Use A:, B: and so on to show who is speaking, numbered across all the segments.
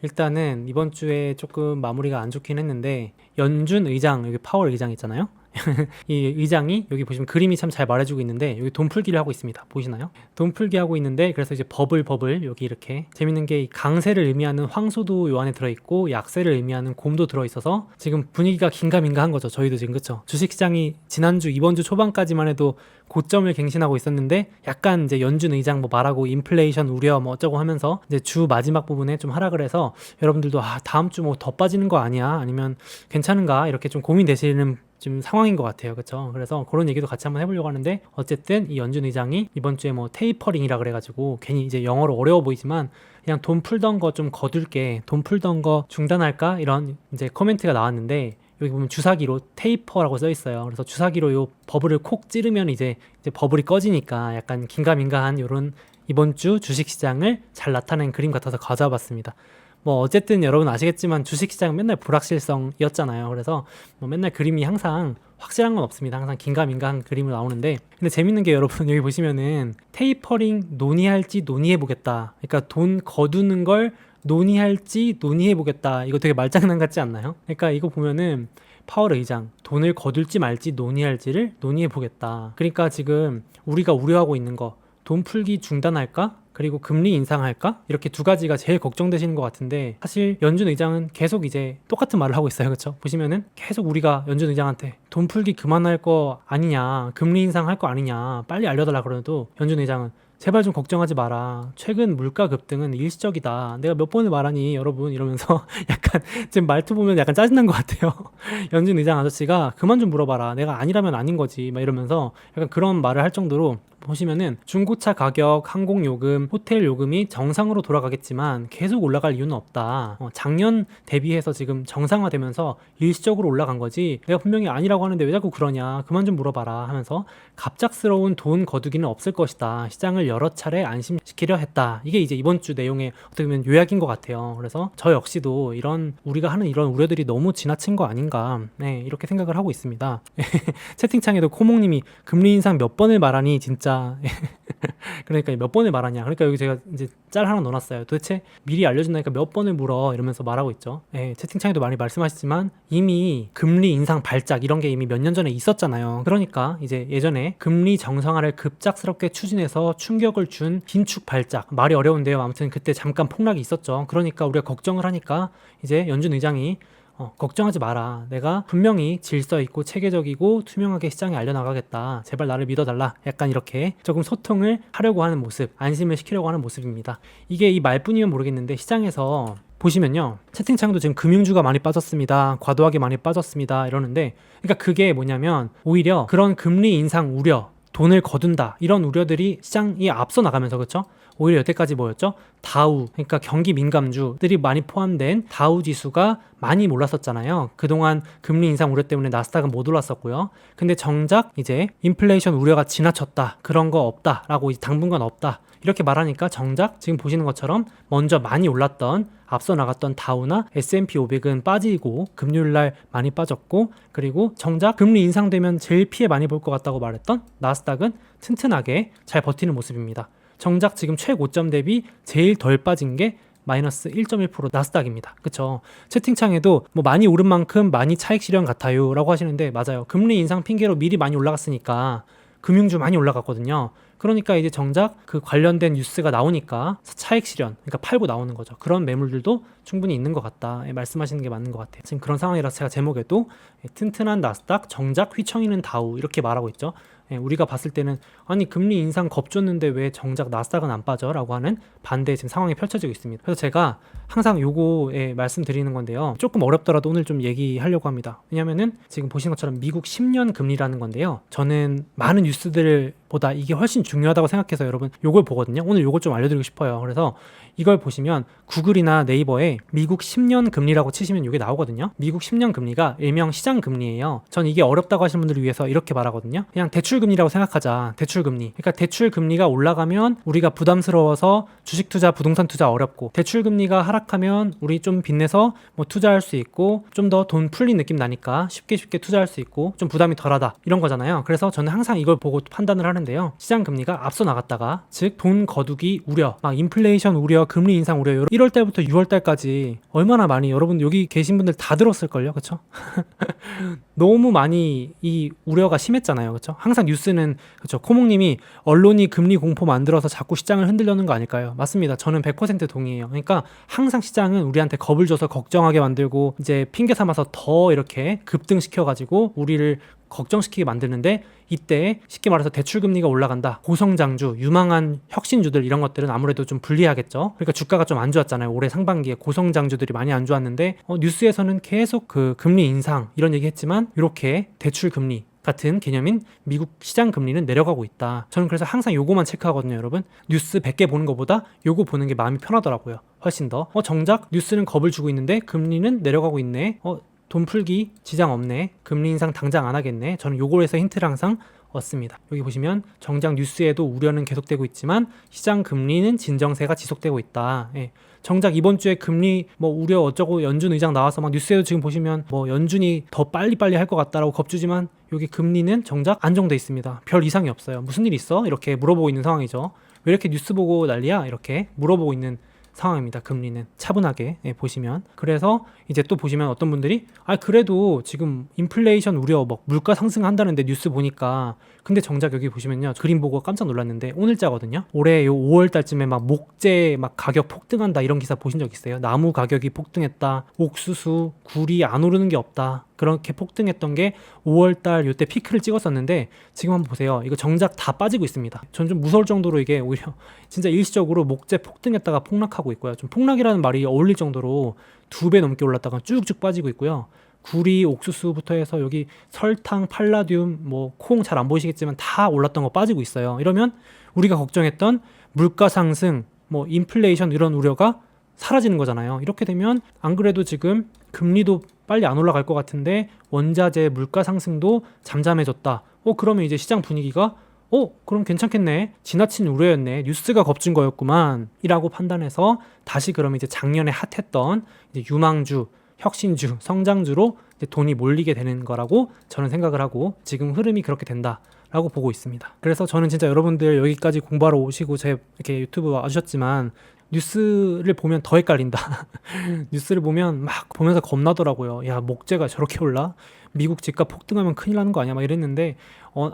A: 일단은 이번 주에 조금 마무리가 안 좋긴 했는데 연준 의장, 여기 파월 의장 있잖아요. 이 의장이 여기 보시면 그림이 참 잘 말해주고 있는데 여기 돈 풀기를 하고 있습니다. 보이시나요? 돈 풀기 하고 있는데 그래서 이제 버블 여기 이렇게 재밌는 게 강세를 의미하는 황소도 요 안에 들어있고 약세를 의미하는 곰도 들어있어서 지금 분위기가 긴가민가한 거죠. 저희도 지금 그쵸? 주식시장이 지난주 이번 주 초반까지만 해도 고점을 갱신하고 있었는데 약간 이제 연준 의장 뭐 말하고 인플레이션 우려 뭐 어쩌고 하면서 이제 주 마지막 부분에 좀 하락을 해서 여러분들도 다음 주 뭐 더 빠지는 거 아니야? 아니면 괜찮은가? 이렇게 좀 고민되시는 지금 상황인 것 같아요. 그렇죠? 그래서 그런 얘기도 같이 한번 해보려고 하는데 어쨌든 이 연준 의장이 이번 주에 뭐 테이퍼링이라 그래가지고 괜히 이제 영어로 어려워 보이지만 그냥 돈 풀던 거 좀 거둘게, 돈 풀던 거 중단할까 이런 이제 코멘트가 나왔는데 여기 보면 주사기로 테이퍼라고 써 있어요. 그래서 주사기로 요 버블을 콕 찌르면 이제 버블이 꺼지니까 약간 긴가민가한 요런 이번 주 주식시장을 잘 나타낸 그림 같아서 가져와봤습니다. 뭐 어쨌든 여러분 아시겠지만 주식시장은 맨날 불확실성이었잖아요. 그래서 뭐 맨날 그림이 항상 확실한 건 없습니다. 항상 긴가민가한 그림으로 나오는데 근데 재밌는 게 여러분 여기 보시면은 테이퍼링 논의할지 논의해보겠다. 그러니까 돈 거두는 걸 논의할지 논의해보겠다. 이거 되게 말장난 같지 않나요? 그러니까 이거 보면은 파월 의장 돈을 거둘지 말지 논의할지를 논의해보겠다. 그러니까 지금 우리가 우려하고 있는 거 돈 풀기 중단할까? 그리고 금리 인상할까? 이렇게 두 가지가 제일 걱정되시는 것 같은데 사실 연준 의장은 계속 이제 똑같은 말을 하고 있어요. 그렇죠? 보시면은 계속 우리가 연준 의장한테 돈 풀기 그만할 거 아니냐, 금리 인상할 거 아니냐 빨리 알려달라 그래도 연준 의장은 제발 좀 걱정하지 마라. 최근 물가 급등은 일시적이다. 내가 몇 번을 말하니 여러분 이러면서 약간 지금 말투 보면 약간 짜증난 것 같아요. 연준 의장 아저씨가 그만 좀 물어봐라. 내가 아니라면 아닌 거지. 막 이러면서 약간 그런 말을 할 정도로 보시면은 중고차 가격, 항공요금, 호텔 요금이 정상으로 돌아가겠지만 계속 올라갈 이유는 없다. 작년 대비해서 지금 정상화되면서 일시적으로 올라간 거지 내가 분명히 아니라고 하는데 왜 자꾸 그러냐 그만 좀 물어봐라 하면서 갑작스러운 돈 거두기는 없을 것이다. 시장을 여러 차례 안심시키려 했다. 이게 이제 이번 주 내용의 어떻게 보면 요약인 것 같아요. 그래서 저 역시도 우리가 하는 이런 우려들이 너무 지나친 거 아닌가 이렇게 생각을 하고 있습니다. 채팅창에도 코몽님이 금리 인상 몇 번을 말하니 진짜 그러니까 몇 번을 말하냐. 그러니까 여기 제가 이제 짤 하나 넣어놨어요. 도대체 미리 알려준다니까 몇 번을 물어 이러면서 말하고 있죠. 채팅창에도 많이 말씀하시지만 이미 금리 인상 발작 이런 게 이미 몇 년 전에 있었잖아요. 그러니까 이제 예전에 금리 정상화를 급작스럽게 추진해서 충격을 준 긴축 발작 말이 어려운데요. 아무튼 그때 잠깐 폭락이 있었죠. 그러니까 우리가 걱정을 하니까 이제 연준 의장이 걱정하지 마라. 내가 분명히 질서 있고 체계적이고 투명하게 시장에 알려나가겠다. 제발 나를 믿어달라. 약간 이렇게 조금 소통을 하려고 하는 모습, 안심을 시키려고 하는 모습입니다. 이게 이 말뿐이면 모르겠는데 시장에서 보시면요. 채팅창도 지금 금융주가 많이 빠졌습니다. 과도하게 많이 빠졌습니다. 이러는데 그러니까 그게 뭐냐면 오히려 그런 금리 인상 우려, 돈을 거둔다. 이런 우려들이 시장이 앞서 나가면서 그렇죠? 오히려 여태까지 뭐였죠? 다우, 그러니까 경기 민감주들이 많이 포함된 다우 지수가 많이 올랐었잖아요. 그동안 금리 인상 우려 때문에 나스닥은 못 올랐었고요. 근데 정작 이제 인플레이션 우려가 지나쳤다. 그런 거 없다라고 당분간 없다. 이렇게 말하니까 정작 지금 보시는 것처럼 먼저 많이 올랐던 앞서 나갔던 다우나 S&P 500은 빠지고 금요일날 많이 빠졌고 그리고 정작 금리 인상되면 제일 피해 많이 볼 것 같다고 말했던 나스닥은 튼튼하게 잘 버티는 모습입니다. 정작 지금 최고점 대비 제일 덜 빠진 게 마이너스 1.1% 나스닥입니다. 그쵸? 채팅창에도 뭐 많이 오른 만큼 많이 차익 실현 같아요 라고 하시는데 맞아요. 금리 인상 핑계로 미리 많이 올라갔으니까 금융주 많이 올라갔거든요. 그러니까 이제 정작 그 관련된 뉴스가 나오니까 차익 실현, 그러니까 팔고 나오는 거죠. 그런 매물들도 충분히 있는 것 같다. 말씀하시는 게 맞는 것 같아요. 지금 그런 상황이라서 제가 제목에도 튼튼한 나스닥, 정작 휘청이는 다우 이렇게 말하고 있죠. 우리가 봤을 때는 아니 금리 인상 겁줬는데 왜 정작 나스닥은 안 빠져? 라고 하는 반대 지금 상황이 펼쳐지고 있습니다. 그래서 제가 항상 요거에 말씀드리는 건데요. 조금 어렵더라도 오늘 좀 얘기하려고 합니다. 왜냐면은 지금 보시는 것처럼 미국 10년 금리라는 건데요. 저는 많은 뉴스들보다 이게 훨씬 중요하다고 생각해서 여러분 요걸 보거든요. 오늘 요걸 좀 알려드리고 싶어요. 그래서 이걸 보시면 구글이나 네이버에 미국 10년 금리라고 치시면 이게 나오거든요. 미국 10년 금리가 일명 시장 금리예요. 전 이게 어렵다고 하시는 분들을 위해서 이렇게 말하거든요. 그냥 대출 금리라고 생각하자. 대출 금리. 그러니까 대출 금리가 올라가면 우리가 부담스러워서 주식 투자, 부동산 투자 어렵고 대출 금리가 하락하면 우리 좀 빚내서 뭐 투자할 수 있고 좀 더 돈 풀린 느낌 나니까 쉽게 투자할 수 있고 좀 부담이 덜하다 이런 거잖아요. 그래서 저는 항상 이걸 보고 판단을 하는데요. 시장 금리가 앞서 나갔다가 즉 돈 거두기 우려, 막 인플레이션 우려, 금리 인상 우려 1월 달부터 6월 달까지 얼마나 많이 여러분 여기 계신 분들 다 들었을걸요. 그렇죠? 너무 많이 이 우려가 심했잖아요. 그렇죠? 항상 뉴스는 그렇죠. 코몽님이 언론이 금리 공포 만들어서 자꾸 시장을 흔들려는 거 아닐까요? 맞습니다. 저는 100% 동의해요. 그러니까 항상 시장은 우리한테 겁을 줘서 걱정하게 만들고 이제 핑계 삼아서 더 이렇게 급등시켜가지고 우리를 걱정시키게 만드는데 이때 쉽게 말해서 대출금리가 올라간다. 고성장주, 유망한 혁신주들 이런 것들은 아무래도 좀 불리하겠죠. 그러니까 주가가 좀 안 좋았잖아요. 올해 상반기에 고성장주들이 많이 안 좋았는데 뉴스에서는 계속 그 금리 인상 이런 얘기 했지만 이렇게 대출금리 같은 개념인 미국 시장 금리는 내려가고 있다. 저는 그래서 항상 요거만 체크하거든요, 여러분. 뉴스 100개 보는 것보다 요거 보는 게 마음이 편하더라고요. 훨씬 더. 정작 뉴스는 겁을 주고 있는데 금리는 내려가고 있네. 돈 풀기 지장 없네. 금리 인상 당장 안 하겠네. 저는 요거에서 힌트를 항상 얻습니다. 여기 보시면 정작 뉴스에도 우려는 계속되고 있지만 시장 금리는 진정세가 지속되고 있다. 예. 정작 이번 주에 금리 뭐 우려 어쩌고 연준 의장 나와서 막 뉴스에도 지금 보시면 뭐 연준이 더 빨리빨리 할 것 같다라고 겁주지만 여기 금리는 정작 안정돼 있습니다. 별 이상이 없어요. 무슨 일 있어? 이렇게 물어보고 있는 상황이죠. 왜 이렇게 뉴스 보고 난리야? 이렇게 물어보고 있는 상황입니다. 금리는 차분하게 보시면. 그래서 이제 또 보시면 어떤 분들이 그래도 지금 인플레이션 우려 뭐 물가 상승한다는데 뉴스 보니까 근데 정작 여기 보시면요. 그림 보고 깜짝 놀랐는데 오늘자거든요. 올해 요 5월 달쯤에 막 목재 막 가격 폭등한다 이런 기사 보신 적 있어요? 나무 가격이 폭등했다. 옥수수, 굴이 안 오르는 게 없다. 그렇게 폭등했던 게 5월달 요때 피크를 찍었었는데 지금 한번 보세요. 이거 정작 다 빠지고 있습니다. 전 좀 무서울 정도로 이게 오히려 진짜 일시적으로 목재 폭등했다가 폭락하고 있고요. 좀 폭락이라는 말이 어울릴 정도로 2배 넘게 올랐다가 쭉쭉 빠지고 있고요. 구리, 옥수수부터 해서 여기 설탕, 팔라듐, 뭐 콩 잘 안 보이시겠지만 다 올랐던 거 빠지고 있어요. 이러면 우리가 걱정했던 물가 상승, 뭐 인플레이션 이런 우려가 사라지는 거잖아요. 이렇게 되면 안 그래도 지금 금리도 빨리 안 올라갈 것 같은데 원자재 물가 상승도 잠잠해졌다. 그러면 이제 시장 분위기가 그럼 괜찮겠네. 지나친 우려였네. 뉴스가 겁준 거였구만. 이라고 판단해서 다시 그러면 이제 작년에 핫했던 이제 유망주, 혁신주, 성장주로 이제 돈이 몰리게 되는 거라고 저는 생각을 하고 지금 흐름이 그렇게 된다라고 보고 있습니다. 그래서 저는 진짜 여러분들 여기까지 공부하러 오시고 제 이렇게 유튜브 와주셨지만 뉴스를 보면 더 헷갈린다. 뉴스를 보면 막 보면서 겁나더라고요. 야, 목재가 저렇게 올라? 미국 집값 폭등하면 큰일 나는 거 아니야? 막 이랬는데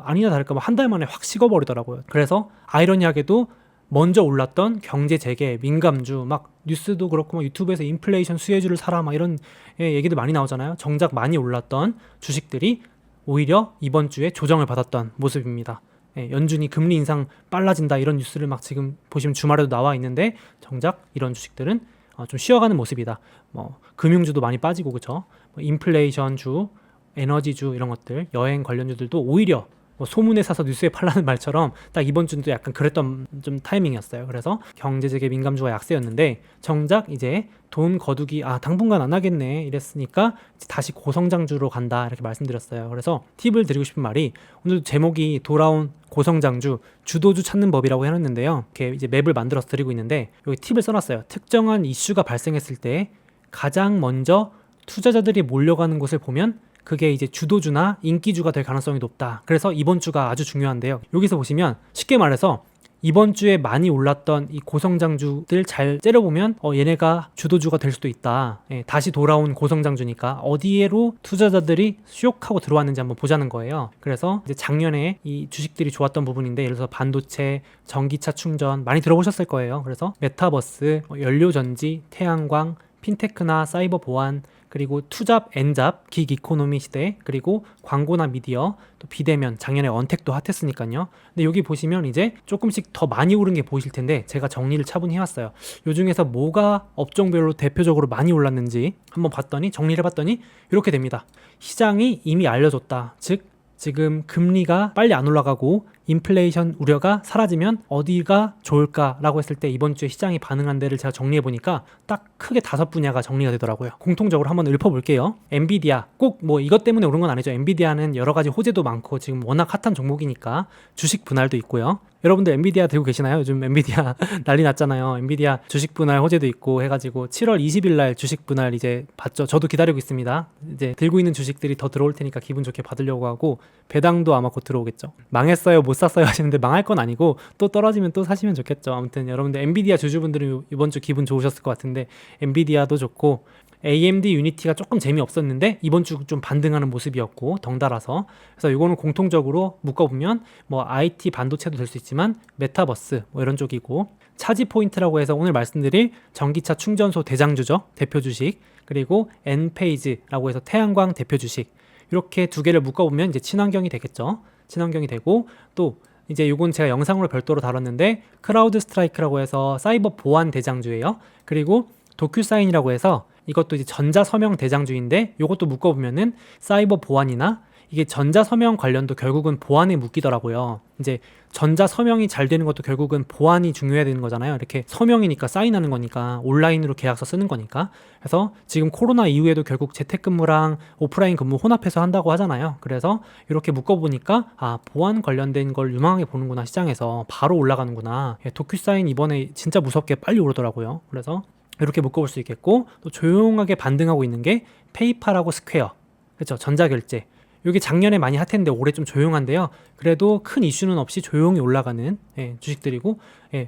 A: 아니나 다를까 한 달 만에 확 식어버리더라고요. 그래서 아이러니하게도 먼저 올랐던 경제 재개, 민감주, 막 뉴스도 그렇고 막 유튜브에서 인플레이션 수혜주를 사라 막 이런 얘기도 많이 나오잖아요. 정작 많이 올랐던 주식들이 오히려 이번 주에 조정을 받았던 모습입니다. 연준이 금리 인상 빨라진다 이런 뉴스를 막 지금 보시면 주말에도 나와 있는데 정작 이런 주식들은 좀 쉬어가는 모습이다. 뭐 금융주도 많이 빠지고 그렇죠. 인플레이션주, 에너지주 이런 것들, 여행 관련주들도 오히려 소문에 사서 뉴스에 팔라는 말처럼 딱 이번 주도 약간 그랬던 좀 타이밍이었어요. 그래서 경제재개 민감주가 약세였는데 정작 이제 돈 거두기 당분간 안 하겠네 이랬으니까 다시 고성장주로 간다 이렇게 말씀드렸어요. 그래서 팁을 드리고 싶은 말이 오늘 제목이 돌아온 고성장주 주도주 찾는 법이라고 해놨는데요. 이렇게 이제 맵을 만들어서 드리고 있는데 여기 팁을 써놨어요. 특정한 이슈가 발생했을 때 가장 먼저 투자자들이 몰려가는 곳을 보면 그게 이제 주도주나 인기주가 될 가능성이 높다. 그래서 이번 주가 아주 중요한데요. 여기서 보시면 쉽게 말해서 이번 주에 많이 올랐던 이 고성장주들 잘 째려보면 얘네가 주도주가 될 수도 있다. 다시 돌아온 고성장주니까 어디에로 투자자들이 슉하고 들어왔는지 한번 보자는 거예요. 그래서 이제 작년에 이 주식들이 좋았던 부분인데 예를 들어서 반도체, 전기차 충전 많이 들어보셨을 거예요. 그래서 메타버스, 연료전지, 태양광, 핀테크나 사이버 보안, 그리고 투잡, 엔잡, 긱 이코노미 시대, 그리고 광고나 미디어, 또 비대면, 작년에 언택도 핫했으니까요. 근데 여기 보시면 이제 조금씩 더 많이 오른 게 보이실 텐데 제가 정리를 차분히 해왔어요. 요 중에서 뭐가 업종별로 대표적으로 많이 올랐는지 한번 봤더니 정리를 해봤더니 이렇게 됩니다. 시장이 이미 알려줬다. 즉 지금 금리가 빨리 안 올라가고 인플레이션 우려가 사라지면 어디가 좋을까라고 했을 때 이번 주에 시장이 반응한 데를 제가 정리해 보니까 딱 크게 5분야가 정리가 되더라고요. 공통적으로 한번 읊어볼게요. 엔비디아, 꼭 뭐 이것 때문에 오른 건 아니죠. 엔비디아는 여러 가지 호재도 많고 지금 워낙 핫한 종목이니까 주식 분할도 있고요. 여러분들 엔비디아 들고 계시나요? 요즘 엔비디아 난리 났잖아요. 엔비디아 주식 분할 호재도 있고 해가지고 7월 20일 날 주식 분할 이제 받죠. 저도 기다리고 있습니다. 이제 들고 있는 주식들이 더 들어올 테니까 기분 좋게 받으려고 하고, 배당도 아마 곧 들어오겠죠. 망했어요, 못 샀어요 하시는데 망할 건 아니고 또 떨어지면 또 사시면 좋겠죠. 아무튼 여러분들 엔비디아 주주분들은 이번 주 기분 좋으셨을 것 같은데, 엔비디아도 좋고 AMD 유니티가 조금 재미없었는데 이번 주 좀 반등하는 모습이었고 덩달아서, 그래서 이거는 공통적으로 묶어보면 뭐 IT 반도체도 될 수 있지만 메타버스 뭐 이런 쪽이고, 차지 포인트라고 해서 오늘 말씀드릴 전기차 충전소 대장주죠, 대표 주식, 그리고 엔페이즈라고 해서 태양광 대표 주식, 이렇게 두 개를 묶어보면 이제 친환경이 되겠죠. 친환경이 되고, 또 이제 이건 제가 영상으로 별도로 다뤘는데 크라우드 스트라이크라고 해서 사이버 보안 대장주예요. 그리고 도큐사인이라고 해서 이것도 이제 전자서명 대장주인데, 이것도 묶어보면은 사이버 보안이나 이게 전자서명 관련도 결국은 보안에 묶이더라고요. 이제 전자서명이 잘 되는 것도 결국은 보안이 중요해야 되는 거잖아요. 이렇게 서명이니까 사인하는 거니까, 온라인으로 계약서 쓰는 거니까. 그래서 지금 코로나 이후에도 결국 재택근무랑 오프라인 근무 혼합해서 한다고 하잖아요. 그래서 이렇게 묶어보니까 보안 관련된 걸 유망하게 보는구나, 시장에서 바로 올라가는구나. 도큐사인 이번에 진짜 무섭게 빨리 오르더라고요. 그래서 이렇게 묶어볼 수 있겠고, 또 조용하게 반등하고 있는 게 페이팔하고 스퀘어, 그렇죠? 전자결제. 이게 작년에 많이 핫했는데 올해 좀 조용한데요. 그래도 큰 이슈는 없이 조용히 올라가는 주식들이고,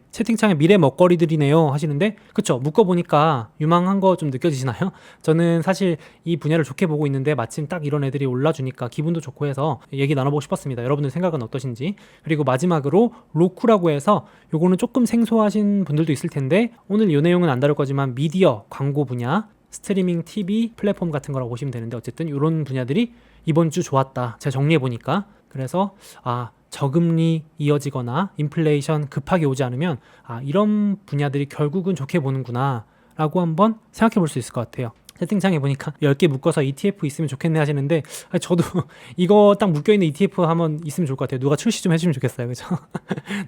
A: 채팅창에 미래 먹거리들이네요 하시는데, 그쵸? 묶어보니까 유망한 거 좀 느껴지시나요? 저는 사실 이 분야를 좋게 보고 있는데 마침 딱 이런 애들이 올라주니까 기분도 좋고 해서 얘기 나눠보고 싶었습니다. 여러분들 생각은 어떠신지. 그리고 마지막으로 로쿠라고 해서, 요거는 조금 생소하신 분들도 있을 텐데 오늘 이 내용은 안 다룰 거지만 미디어 광고 분야, 스트리밍 TV 플랫폼 같은 거라고 보시면 되는데, 어쨌든 이런 분야들이 이번 주 좋았다, 제가 정리해보니까. 그래서 저금리 이어지거나 인플레이션 급하게 오지 않으면 이런 분야들이 결국은 좋게 보는구나 라고 한번 생각해 볼 수 있을 것 같아요. 채팅창에 보니까 10개 묶어서 ETF 있으면 좋겠네 하시는데, 저도 이거 딱 묶여있는 ETF 한번 있으면 좋을 것 같아요. 누가 출시 좀 해주면 좋겠어요. 그죠?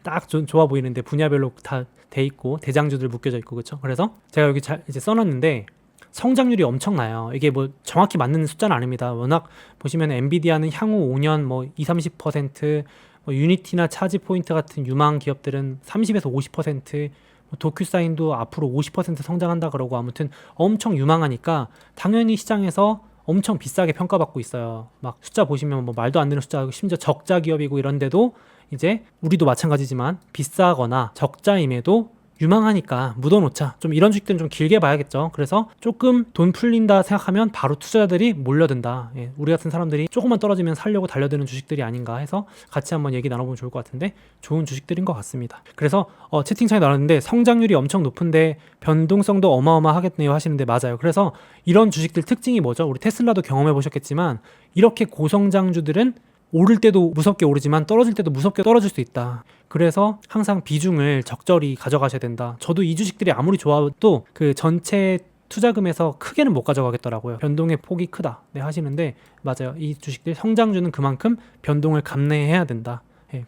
A: 딱 좋아 보이는데 분야별로 다 돼 있고 대장주들 묶여져 있고, 그렇죠? 그래서 제가 여기 잘 이제 써놨는데 성장률이 엄청나요. 이게 뭐 정확히 맞는 숫자는 아닙니다. 워낙 보시면 엔비디아는 향후 5년 뭐 20-30%, 뭐 유니티나 차지 포인트 같은 유망 기업들은 30에서 50%, 뭐 도큐사인도 앞으로 50% 성장한다 그러고, 아무튼 엄청 유망하니까 당연히 시장에서 엄청 비싸게 평가받고 있어요. 막 숫자 보시면 뭐 말도 안 되는 숫자, 심지어 적자 기업이고 이런데도 이제 우리도 마찬가지지만 비싸거나 적자임에도 유망하니까 묻어놓자, 좀 이런 주식들은 좀 길게 봐야겠죠. 그래서 조금 돈 풀린다 생각하면 바로 투자자들이 몰려든다. 우리 같은 사람들이 조금만 떨어지면 살려고 달려드는 주식들이 아닌가 해서 같이 한번 얘기 나눠보면 좋을 것 같은데, 좋은 주식들인 것 같습니다. 그래서 채팅창에 나왔는데 성장률이 엄청 높은데 변동성도 어마어마하겠네요 하시는데, 맞아요. 그래서 이런 주식들 특징이 뭐죠? 우리 테슬라도 경험해 보셨겠지만 이렇게 고성장주들은 오를 때도 무섭게 오르지만 떨어질 때도 무섭게 떨어질 수 있다. 그래서 항상 비중을 적절히 가져가셔야 된다. 저도 이 주식들이 아무리 좋아도 그 전체 투자금에서 크게는 못 가져가겠더라고요. 변동의 폭이 크다 하시는데, 맞아요. 이 주식들 성장주는 그만큼 변동을 감내해야 된다.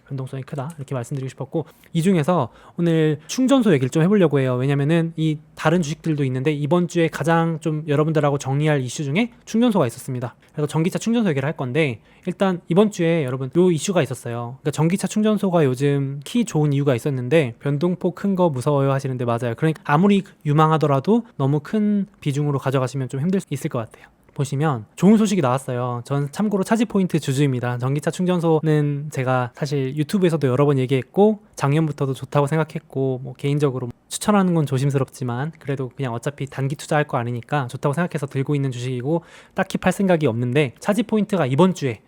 A: 변동성이 크다, 이렇게 말씀드리고 싶었고, 이 중에서 오늘 충전소 얘기를 좀 해보려고 해요. 왜냐면은 이 다른 주식들도 있는데 이번 주에 가장 좀 여러분들하고 정리할 이슈 중에 충전소가 있었습니다. 그래서 전기차 충전소 얘기를 할 건데, 일단 이번 주에 여러분 요 이슈가 있었어요. 그러니까 전기차 충전소가 요즘 키 좋은 이유가 있었는데, 변동폭 큰 거 무서워요 하시는데, 맞아요. 그러니까 아무리 유망하더라도 너무 큰 비중으로 가져가시면 좀 힘들 수 있을 것 같아요. 보시면 좋은 소식이 나왔어요. 전 참고로 차지포인트 주주입니다. 전기차 충전소는 제가 사실 유튜브에서도 여러 번 얘기했고 작년부터도 좋다고 생각했고, 뭐 개인적으로 추천하는 건 조심스럽지만 그래도 그냥 어차피 단기 투자할 거 아니니까 좋다고 생각해서 들고 있는 주식이고, 딱히 팔 생각이 없는데, 차지포인트가 이번 주에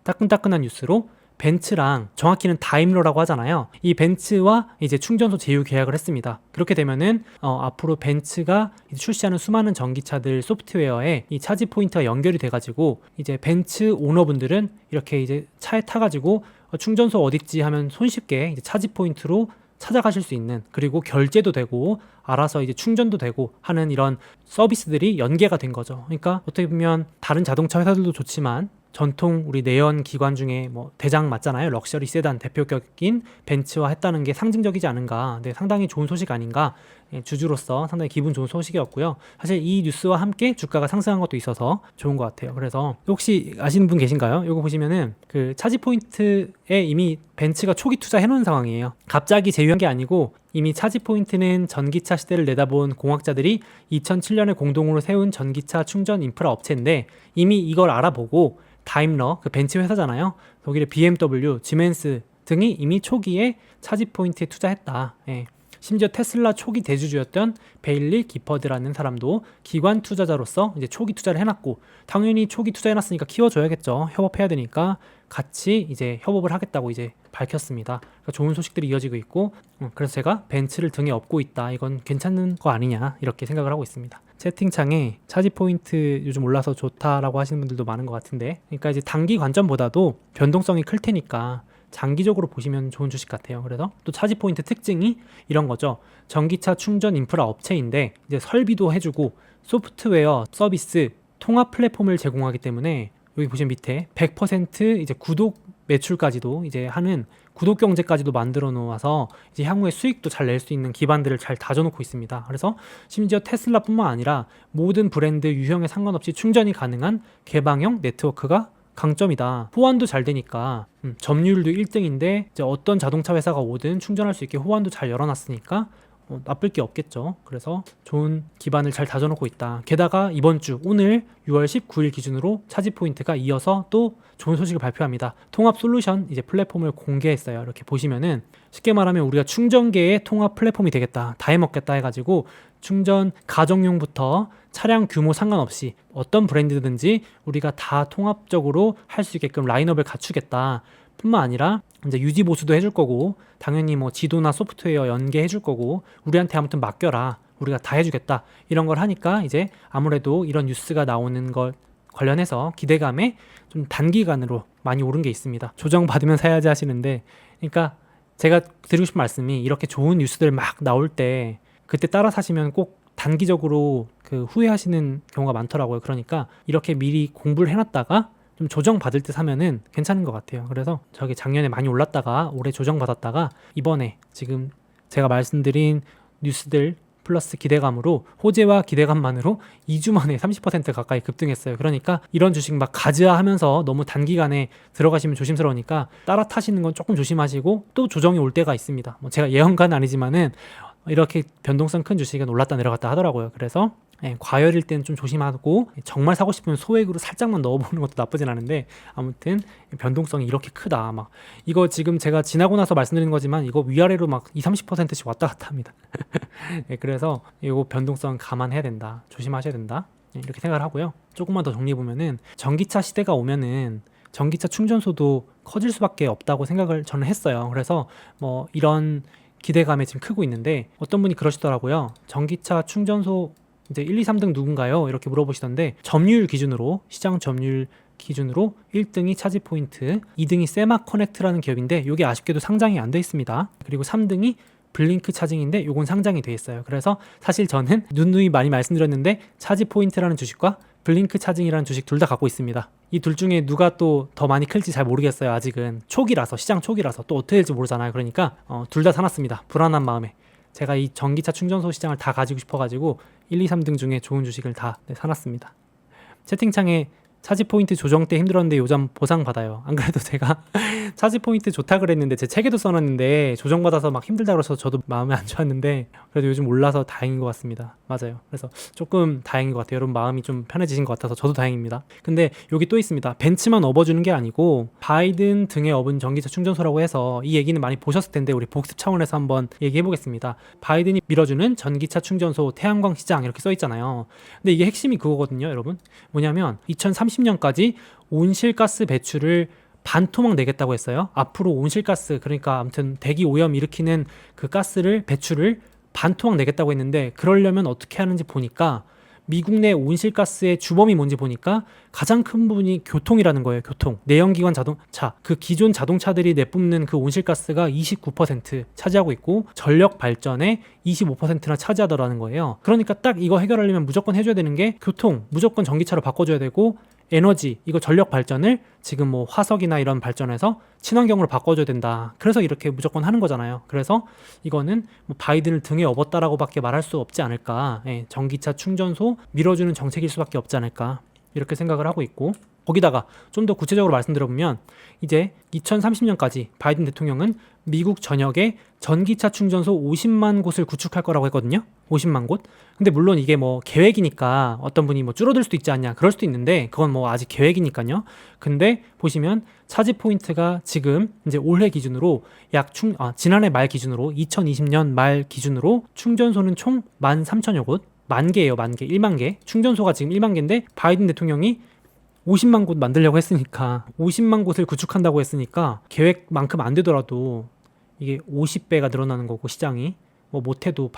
A: 따끈따끈한 뉴스로 벤츠랑, 정확히는 다임러라고 하잖아요. 이 벤츠와 이제 충전소 제휴 계약을 했습니다. 그렇게 되면은 앞으로 벤츠가 출시하는 수많은 전기차들 소프트웨어에 이 차지 포인트가 연결이 돼가지고, 이제 벤츠 오너분들은 이렇게 이제 차에 타가지고 충전소 어딨지 하면 손쉽게 이제 차지 포인트로 찾아가실 수 있는, 그리고 결제도 되고 알아서 이제 충전도 되고 하는 이런 서비스들이 연계가 된 거죠. 그러니까 어떻게 보면 다른 자동차 회사들도 좋지만 전통 우리 내연 기관 중에 뭐 대장 맞잖아요. 럭셔리 세단 대표격인 벤츠화 했다는 게 상징적이지 않은가. 네, 상당히 좋은 소식 아닌가. 예, 주주로서 상당히 기분 좋은 소식이었고요. 사실 이 뉴스와 함께 주가가 상승한 것도 있어서 좋은 것 같아요. 그래서 혹시 아시는 분 계신가요? 이거 보시면은 그 차지포인트에 이미 벤츠가 초기 투자해 놓은 상황이에요. 갑자기 제휴한 게 아니고 이미 차지포인트는 전기차 시대를 내다본 공학자들이 2007년에 공동으로 세운 전기차 충전 인프라 업체인데 이미 이걸 알아보고 다임러, 그 벤츠 회사잖아요. 독일의 BMW, 지멘스 등이 이미 초기에 차지포인트에 투자했다. 예. 심지어 테슬라 초기 대주주였던 베일리 기퍼드라는 사람도 기관 투자자로서 이제 초기 투자를 해놨고, 당연히 초기 투자해놨으니까 키워줘야겠죠. 협업해야 되니까 같이 이제 협업을 하겠다고 이제 밝혔습니다. 그러니까 좋은 소식들이 이어지고 있고, 그래서 제가 벤츠를 등에 업고 있다. 이건 괜찮은 거 아니냐 이렇게 생각을 하고 있습니다. 채팅창에 차지포인트 요즘 올라서 좋다라고 하시는 분들도 많은 것 같은데, 그러니까 이제 단기 관점보다도 변동성이 클 테니까 장기적으로 보시면 좋은 주식 같아요. 그래서 또 차지포인트 특징이 이런 거죠. 전기차 충전 인프라 업체인데 이제 설비도 해주고 소프트웨어, 서비스, 통합 플랫폼을 제공하기 때문에 여기 보시면 밑에 100% 이제 구독 매출까지도 이제 하는 구독 경제까지도 만들어 놓아서 이제 향후에 수익도 잘 낼 수 있는 기반들을 잘 다져놓고 있습니다. 그래서 심지어 테슬라뿐만 아니라 모든 브랜드 유형에 상관없이 충전이 가능한 개방형 네트워크가 강점이다. 호환도 잘 되니까 점유율도 1등인데 이제 어떤 자동차 회사가 오든 충전할 수 있게 호환도 잘 열어놨으니까 나쁠 게 없겠죠. 그래서 좋은 기반을 잘 다져놓고 있다. 게다가 이번 주 오늘 6월 19일 기준으로 차지포인트가 이어서 또 좋은 소식을 발표합니다. 통합 솔루션 이제 플랫폼을 공개했어요. 이렇게 보시면은 쉽게 말하면 우리가 충전계의 통합 플랫폼이 되겠다. 다 해먹겠다 해가지고 충전 가정용부터 차량 규모 상관없이 어떤 브랜드든지 우리가 다 통합적으로 할 수 있게끔 라인업을 갖추겠다. 뿐만 아니라 이제 유지 보수도 해줄 거고, 당연히 뭐 지도나 소프트웨어 연계해 줄 거고, 우리한테 아무튼 맡겨라, 우리가 다 해주겠다, 이런 걸 하니까 이제 아무래도 이런 뉴스가 나오는 것 관련해서 기대감에 좀 단기간으로 많이 오른 게 있습니다. 조정 받으면 사야지 하시는데, 그러니까 제가 드리고 싶은 말씀이 이렇게 좋은 뉴스들 막 나올 때 그때 따라 사시면 꼭 단기적으로 그 후회하시는 경우가 많더라고요. 그러니까 이렇게 미리 공부를 해놨다가 좀 조정받을 때 사면은 괜찮은 것 같아요. 그래서 저게 작년에 많이 올랐다가 올해 조정받았다가 이번에 지금 제가 말씀드린 뉴스들 플러스 기대감으로, 호재와 기대감만으로 2주 만에 30% 가까이 급등했어요. 그러니까 이런 주식 막 가즈아 하면서 너무 단기간에 들어가시면 조심스러우니까 따라 타시는 건 조금 조심하시고, 또 조정이 올 때가 있습니다. 뭐 제가 예언가는 아니지만은 이렇게 변동성 큰 주식은 올랐다 내려갔다 하더라고요. 그래서 과열일 때는 좀 조심하고, 정말 사고 싶으면 소액으로 살짝만 넣어보는 것도 나쁘진 않은데, 아무튼 변동성이 이렇게 크다. 막 이거 지금 제가 지나고 나서 말씀드리는 거지만 이거 위아래로 막 20-30%씩 왔다 갔다 합니다. 그래서 이거 변동성 감안해야 된다. 조심하셔야 된다. 이렇게 생각을 하고요. 조금만 더 정리해보면은 전기차 시대가 오면은 전기차 충전소도 커질 수밖에 없다고 생각을 저는 했어요. 그래서 뭐 이런 기대감에 지금 크고 있는데, 어떤 분이 그러시더라고요. 전기차 충전소 이제 1, 2, 3등 누군가요? 이렇게 물어보시던데, 점유율 기준으로, 시장 점유율 기준으로 1등이 차지포인트, 2등이 세마커넥트라는 기업인데 이게 아쉽게도 상장이 안 돼 있습니다. 그리고 3등이 블링크 차징인데 요건 상장이 돼 있어요. 그래서 사실 저는 누누이 많이 말씀드렸는데 차지포인트라는 주식과 블링크 차징이라는 주식 둘 다 갖고 있습니다. 이 둘 중에 누가 또 더 많이 클지 잘 모르겠어요. 아직은 초기라서, 시장 초기라서 또 어떻게 될지 모르잖아요. 그러니까 둘 다 사놨습니다. 불안한 마음에. 제가 이 전기차 충전소 시장을 다 가지고 싶어가지고 1, 2, 3등 중에 좋은 주식을 다 사놨습니다. 채팅창에 차지포인트 조정 때 힘들었는데 요즘 보상 받아요. 안 그래도 제가 차지포인트 좋다 그랬는데 제 책에도 써놨는데 조정받아서 막 힘들다 그래서 저도 마음이 안 좋았는데, 그래도 요즘 올라서 다행인 것 같습니다. 맞아요. 그래서 조금 다행인 것 같아요. 여러분 마음이 좀 편해지신 것 같아서 저도 다행입니다. 근데 여기 또 있습니다. 벤츠만 업어주는 게 아니고 바이든 등에 업은 전기차 충전소라고 해서, 이 얘기는 많이 보셨을 텐데 우리 복습 차원에서 한번 얘기해 보겠습니다. 바이든이 밀어주는 전기차 충전소 태양광 시장 이렇게 써 있잖아요. 근데 이게 핵심이 그거거든요, 여러분. 뭐냐면 2030년까지 온실가스 배출을 반토막 내겠다고 했어요. 앞으로 온실가스, 그러니까 아무튼 대기 오염 일으키는 그 가스를, 배출을 반토막 내겠다고 했는데, 그러려면 어떻게 하는지 보니까 미국 내 온실가스의 주범이 뭔지 보니까 가장 큰 부분이 교통이라는 거예요. 교통. 내연기관 자동차, 그 기존 자동차들이 내뿜는 그 온실가스가 29% 차지하고 있고 전력 발전의 25%나 차지하더라는 거예요. 그러니까 딱 이거 해결하려면 무조건 해줘야 되는 게 교통, 무조건 전기차로 바꿔줘야 되고, 에너지, 이거 전력 발전을 지금 뭐 화석이나 이런 발전에서 친환경으로 바꿔줘야 된다. 그래서 이렇게 무조건 하는 거잖아요. 그래서 이거는 뭐 바이든을 등에 업었다라고밖에 말할 수 없지 않을까. 예, 전기차 충전소 밀어주는 정책일 수밖에 없지 않을까. 이렇게 생각을 하고 있고, 거기다가 좀 더 구체적으로 말씀드려보면 이제 2030년까지 바이든 대통령은 미국 전역에 전기차 충전소 50만 곳을 구축할 거라고 했거든요. 50만 곳. 근데 물론 이게 뭐 계획이니까 어떤 분이 뭐 줄어들 수도 있지 않냐, 그럴 수도 있는데 그건 뭐 아직 계획이니까요. 근데 보시면 차지 포인트가 지금 이제 올해 기준으로 지난해 말 기준으로 2020년 말 기준으로 충전소는 총 13,000여 곳, 만 개예요. 만 개, 1만 개. 충전소가 지금 1만 개인데 바이든 대통령이 50만 곳 만들려고 했으니까, 50만 곳을 구축한다고 했으니까 계획만큼 안 되더라도 이게 50배가 늘어나는 거고, 시장이 뭐 못해도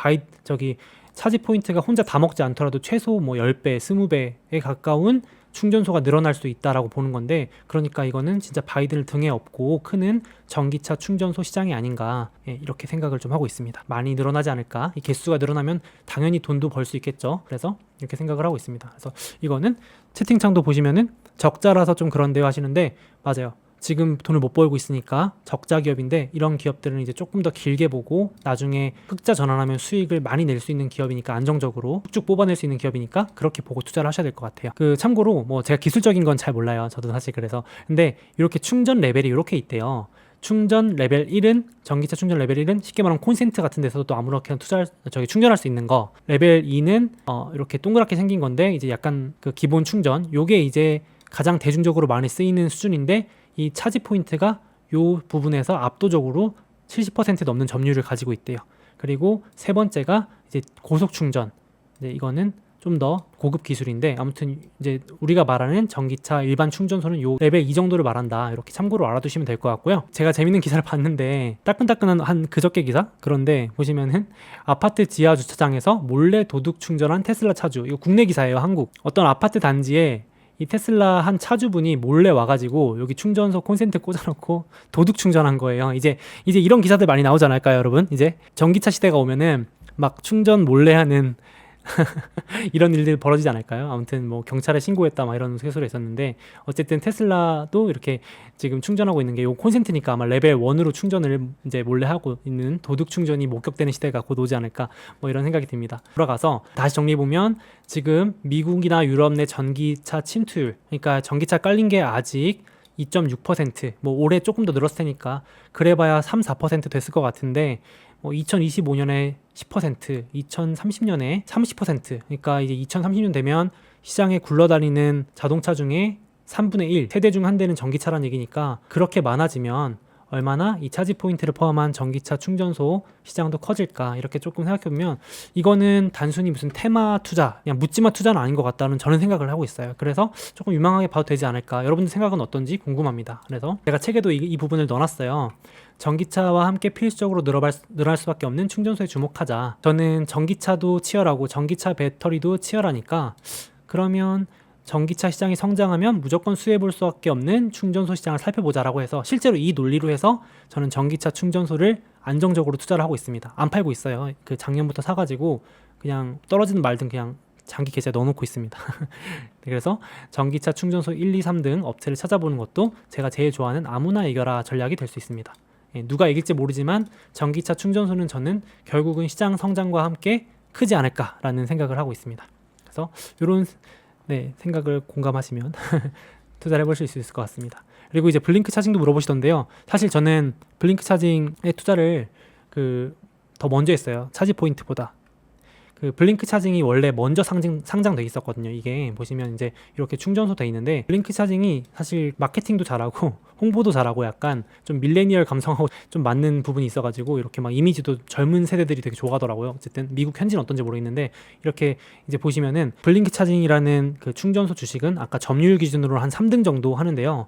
A: 차지 포인트가 혼자 다 먹지 않더라도 최소 뭐 10배, 20배에 가까운 충전소가 늘어날 수 있다라고 보는 건데, 그러니까 이거는 진짜 바이든을 등에 업고 크는 전기차 충전소 시장이 아닌가, 이렇게 생각을 좀 하고 있습니다. 많이 늘어나지 않을까. 이 개수가 늘어나면 당연히 돈도 벌 수 있겠죠. 그래서 이렇게 생각을 하고 있습니다. 그래서 이거는 채팅창도 보시면은 적자라서 좀 그런데요 하시는데, 맞아요. 지금 돈을 못 벌고 있으니까 적자 기업인데, 이런 기업들은 이제 조금 더 길게 보고 나중에 흑자 전환하면 수익을 많이 낼 수 있는 기업이니까, 안정적으로 쭉 뽑아낼 수 있는 기업이니까 그렇게 보고 투자를 하셔야 될 것 같아요. 참고로 뭐 제가 기술적인 건 잘 몰라요. 저도 사실. 그래서 근데 이렇게 충전 레벨이 이렇게 있대요. 충전 레벨 1은, 전기차 충전 레벨 1은 쉽게 말하면 콘센트 같은 데서도 또 아무렇게나 충전할 수 있는 거. 레벨 2는 이렇게 동그랗게 생긴 건데 이제 약간 그 기본 충전, 요게 이제 가장 대중적으로 많이 쓰이는 수준인데, 이 차지 포인트가 요 부분에서 압도적으로 70% 넘는 점유율을 가지고 있대요. 그리고 세 번째가 이제 고속 충전. 이거는 좀 더 고급 기술인데, 아무튼 이제 우리가 말하는 전기차 일반 충전소는 요 레벨 2 정도를 말한다. 이렇게 참고로 알아두시면 될 것 같고요. 제가 재밌는 기사를 봤는데, 따끈따끈한 한 그저께 기사? 그런데 보시면은 아파트 지하 주차장에서 몰래 도둑 충전한 테슬라 차주. 이거 국내 기사예요. 한국. 어떤 아파트 단지에 이 테슬라 한 차주분이 몰래 와가지고 여기 충전소 콘센트 꽂아놓고 도둑 충전한 거예요. 이제 이런 기사들 많이 나오지 않을까요, 여러분? 이제 전기차 시대가 오면은 막 충전 몰래 하는 이런 일들이 벌어지지 않을까요? 아무튼 뭐 경찰에 신고했다 막 이런 쇄소리 있었는데, 어쨌든 테슬라도 이렇게 지금 충전하고 있는 게 요 콘센트니까 아마 레벨 1으로 충전을 이제 몰래 하고 있는 도둑 충전이 목격되는 시대가 곧 오지 않을까, 뭐 이런 생각이 듭니다. 돌아가서 다시 정리해보면, 지금 미국이나 유럽 내 전기차 침투율, 그러니까 전기차 깔린 게 아직 2.6%, 뭐 올해 조금 더 늘었을 테니까 그래봐야 3-4% 됐을 것 같은데, 2025년에 10%, 2030년에 30%, 그러니까 이제 2030년 되면 시장에 굴러다니는 자동차 중에 3분의 1, 세대 중 한 대는 전기차란 얘기니까, 그렇게 많아지면 얼마나 이 차지 포인트를 포함한 전기차 충전소 시장도 커질까, 이렇게 조금 생각해보면 이거는 단순히 무슨 테마 투자, 그냥 묻지마 투자는 아닌 것 같다는 저는 생각을 하고 있어요. 그래서 조금 유망하게 봐도 되지 않을까. 여러분들 생각은 어떤지 궁금합니다. 그래서 제가 책에도 이 부분을 넣어놨어요. 전기차와 함께 필수적으로 늘어날 수밖에 없는 충전소에 주목하자. 저는 전기차도 치열하고 전기차 배터리도 치열하니까, 그러면 전기차 시장이 성장하면 무조건 수혜볼 수밖에 없는 충전소 시장을 살펴보자라고 해서, 실제로 이 논리로 해서 저는 전기차 충전소를 안정적으로 투자를 하고 있습니다. 안 팔고 있어요. 그 작년부터 사가지고 그냥 떨어지든 말든 그냥 장기 계좌에 넣어놓고 있습니다. 그래서 전기차 충전소 1, 2, 3등 업체를 찾아보는 것도 제가 제일 좋아하는 아무나 이겨라 전략이 될 수 있습니다. 누가 이길지 모르지만 전기차 충전소는 저는 결국은 시장 성장과 함께 크지 않을까라는 생각을 하고 있습니다. 그래서 이런 생각을 공감하시면 투자를 해보실 수 있을 것 같습니다. 그리고 이제 블링크 차징도 물어보시던데요. 사실 저는 블링크 차징의 투자를 더 먼저 했어요. 차지 포인트보다. 블링크 차징이 원래 먼저 상장돼 있었거든요. 이게 보시면 이제 이렇게 충전소 돼 있는데, 블링크 차징이 사실 마케팅도 잘하고 홍보도 잘하고 약간 좀 밀레니얼 감성하고 좀 맞는 부분이 있어가지고 이렇게 막 이미지도 젊은 세대들이 되게 좋아하더라고요. 어쨌든 미국 현지는 어떤지 모르겠는데, 이렇게 이제 보시면은 블링크 차징이라는 그 충전소 주식은 아까 점유율 기준으로 한 3등 정도 하는데요.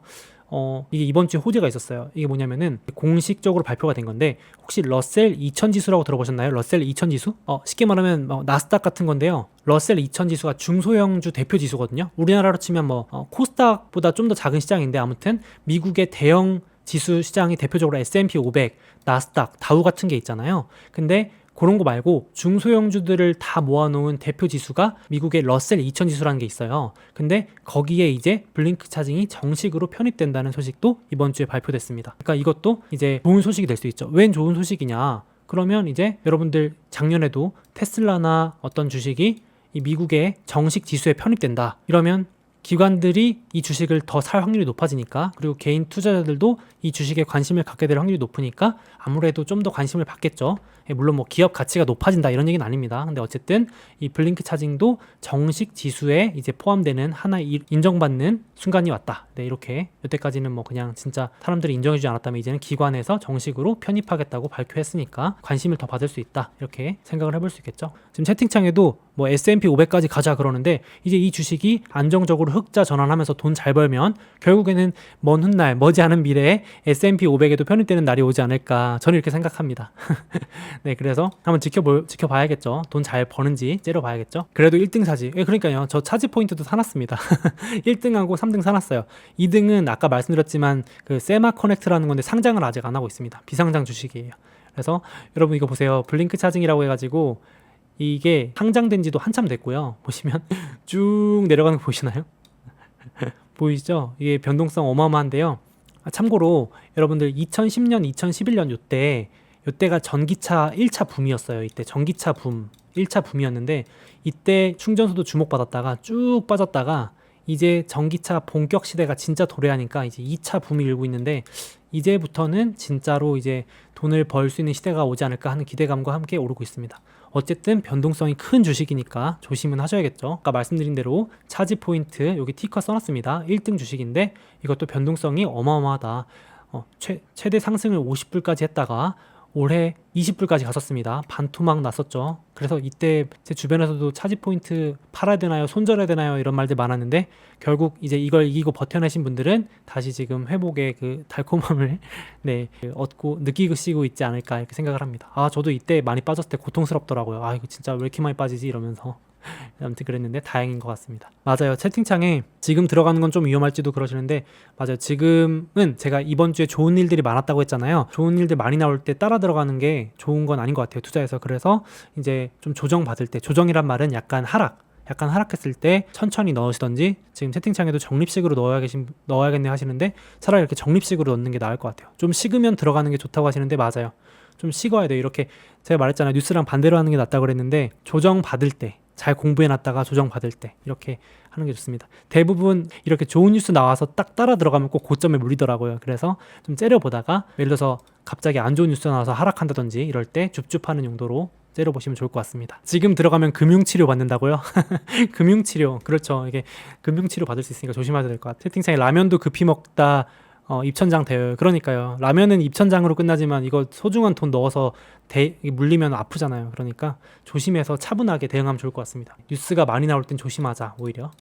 A: 이게 이번 주에 호재가 있었어요. 이게 뭐냐면은 공식적으로 발표가 된 건데, 혹시 러셀 2000 지수라고 들어보셨나요? 러셀 2000 지수? 쉽게 말하면 나스닥 같은 건데요. 러셀 2000 지수가 중소형주 대표 지수거든요. 우리나라로 치면 코스닥보다 좀 더 작은 시장인데, 아무튼 미국의 대형 지수 시장이 대표적으로 S&P 500, 나스닥, 다우 같은 게 있잖아요. 근데 그런 거 말고 중소형주들을 다 모아놓은 대표 지수가 미국의 러셀 2000 지수라는 게 있어요. 근데 거기에 이제 블링크 차징이 정식으로 편입된다는 소식도 이번 주에 발표됐습니다. 그러니까 이것도 이제 좋은 소식이 될 수 있죠. 웬 좋은 소식이냐? 그러면 이제 여러분들 작년에도 테슬라나 어떤 주식이 이 미국의 정식 지수에 편입된다. 이러면 기관들이 이 주식을 더 살 확률이 높아지니까, 그리고 개인 투자자들도 이 주식에 관심을 갖게 될 확률이 높으니까 아무래도 좀 더 관심을 받겠죠. 물론 뭐 기업 가치가 높아진다 이런 얘기는 아닙니다. 근데 어쨌든 이 블링크 차징도 정식 지수에 이제 포함되는 하나의 인정받는 순간이 왔다. 네, 이렇게 여태까지는 뭐 그냥 진짜 사람들이 인정해주지 않았다면 이제는 기관에서 정식으로 편입하겠다고 발표했으니까 관심을 더 받을 수 있다. 이렇게 생각을 해볼 수 있겠죠. 지금 채팅창에도 뭐 S&P 500까지 가자 그러는데, 이제 이 주식이 안정적으로 흑자 전환하면서 돈 잘 벌면 결국에는 먼 훗날 머지않은 미래에 S&P 500에도 편입되는 날이 오지 않을까, 저는 이렇게 생각합니다. 네, 그래서 한번 지켜봐야겠죠. 돈 잘 버는지 째려봐야겠죠. 그래도 1등 사지. 그러니까요, 저 차지 포인트도 사놨습니다. 1등하고 3등 사놨어요. 2등은 아까 말씀드렸지만 그 세마 커넥트라는 건데 상장을 아직 안 하고 있습니다. 비상장 주식이에요. 그래서 여러분 이거 보세요. 블링크 차징이라고 해가지고 이게 상장된 지도 한참 됐고요. 보시면 쭉 내려가는 거 보이시나요? 보이시죠? 이게 변동성 어마어마한데요. 참고로 여러분들 2010년, 2011년 요때가 전기차 1차 붐이었어요. 이때 전기차 붐, 1차 붐이었는데 이때 충전소도 주목받았다가 쭉 빠졌다가 이제 전기차 본격 시대가 진짜 도래하니까 이제 2차 붐이 일고 있는데, 이제부터는 진짜로 이제 돈을 벌 수 있는 시대가 오지 않을까 하는 기대감과 함께 오르고 있습니다. 어쨌든 변동성이 큰 주식이니까 조심은 하셔야겠죠. 아까 말씀드린 대로 차지 포인트 여기 티커 써놨습니다. 1등 주식인데 이것도 변동성이 어마어마하다. 최대 상승을 50불까지 했다가 올해 20불까지 갔었습니다. 반토막 났었죠. 그래서 이때 제 주변에서도 차지 포인트 팔아야 되나요? 손절해야 되나요? 이런 말들 많았는데, 결국 이제 이걸 이기고 버텨내신 분들은 다시 지금 회복의 그 달콤함을 네, 얻고 느끼고 있지 않을까 이렇게 생각을 합니다. 저도 이때 많이 빠졌을 때 고통스럽더라고요. 이거 진짜 왜 이렇게 많이 빠지지 이러면서. 아무튼 그랬는데 다행인 것 같습니다. 맞아요. 채팅창에 지금 들어가는 건 좀 위험할지도 그러시는데, 맞아요. 지금은 제가 이번 주에 좋은 일들이 많았다고 했잖아요. 좋은 일들 많이 나올 때 따라 들어가는 게 좋은 건 아닌 것 같아요, 투자에서. 그래서 이제 좀 조정받을 때, 조정이란 말은 약간 하락했을 때 천천히 넣으시던지, 지금 채팅창에도 적립식으로 넣어야겠네 하시는데 차라리 이렇게 적립식으로 넣는 게 나을 것 같아요. 좀 식으면 들어가는 게 좋다고 하시는데, 맞아요. 좀 식어야 돼요. 이렇게 제가 말했잖아요. 뉴스랑 반대로 하는 게 낫다고 그랬는데, 조정받을 때, 잘 공부해놨다가 조정받을 때 이렇게 하는 게 좋습니다. 대부분 이렇게 좋은 뉴스 나와서 딱 따라 들어가면 꼭 고점에 물리더라고요. 그래서 좀 째려보다가, 예를 들어서 갑자기 안 좋은 뉴스 나와서 하락한다든지 이럴 때 줍줍하는 용도로 째려보시면 좋을 것 같습니다. 지금 들어가면 금융치료 받는다고요? 금융치료, 그렇죠. 이게 금융치료 받을 수 있으니까 조심하셔야 될 것 같아요. 채팅창에 라면도 급히 먹다 입천장 돼요. 그러니까요. 라면은 입천장으로 끝나지만 이거 소중한 돈 넣어서 물리면 아프잖아요. 그러니까 조심해서 차분하게 대응하면 좋을 것 같습니다. 뉴스가 많이 나올 땐 조심하자, 오히려.